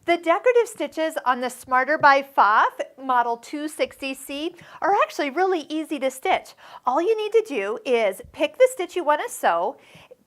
The decorative stitches on the Smarter by PFAFF model 260c are actually really easy to stitch. All you need to do is pick the stitch you want to sew,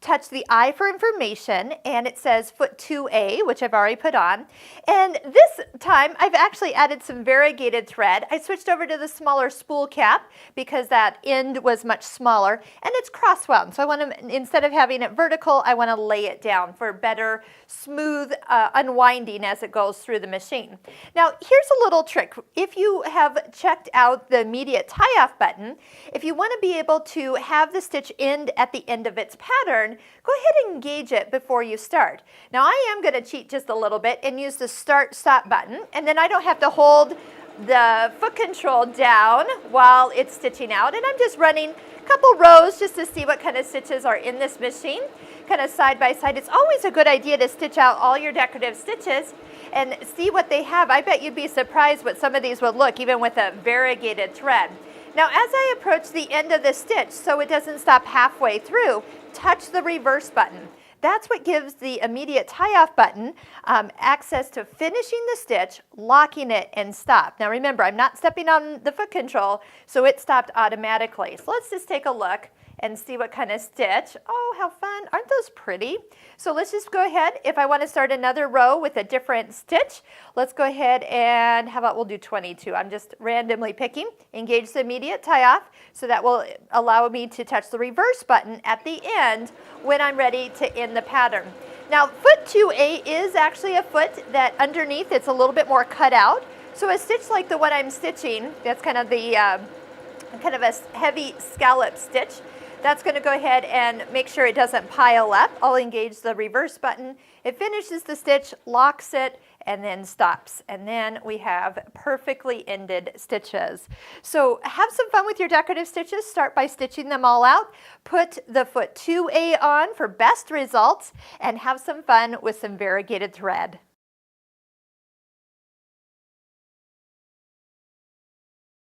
touch the I for information, and it says foot 2A, which I've already put on. And this time I've actually added some variegated thread. I switched over to the smaller spool cap because that end was much smaller, and it's cross-wound. So I want to, instead of having it vertical, I want to lay it down for better smooth unwinding as it goes through the machine. Now here's a little trick. If you have checked out the immediate tie-off button, if you want to be able to have the stitch end at the end of its pattern, go ahead and engage it before you start. Now I am going to cheat just a little bit and use the start-stop button, and then I don't have to hold the foot control down while it's stitching out, and I'm just running a couple rows just to see what kind of stitches are in this machine, kind of side by side. It's always a good idea to stitch out all your decorative stitches and see what they have. I bet you'd be surprised what some of these would look, even with a variegated thread. Now as I approach the end of the stitch, so it doesn't stop halfway through, touch the reverse button. That's what gives the immediate tie-off button access to finishing the stitch, locking it, and stop. Now remember, I'm not stepping on the foot control, so it stopped automatically. So let's just take a look and see what kind of stitch. Oh, how fun. Aren't those pretty? So let's just go ahead. If I want to start another row with a different stitch, let's go ahead and how about we'll do 22. I'm just randomly picking. Engage the immediate tie-off, so that will allow me to touch the reverse button at the end when I'm ready to end the pattern. Now foot 2A is actually a foot that underneath it's a little bit more cut out. So a stitch like the one I'm stitching, that's kind of the kind of a heavy scallop stitch. That's going to go ahead and make sure it doesn't pile up. I'll engage the reverse button. It finishes the stitch, locks it, and then stops. And then we have perfectly ended stitches. So have some fun with your decorative stitches. Start by stitching them all out. Put the foot 2A on for best results, and have some fun with some variegated thread.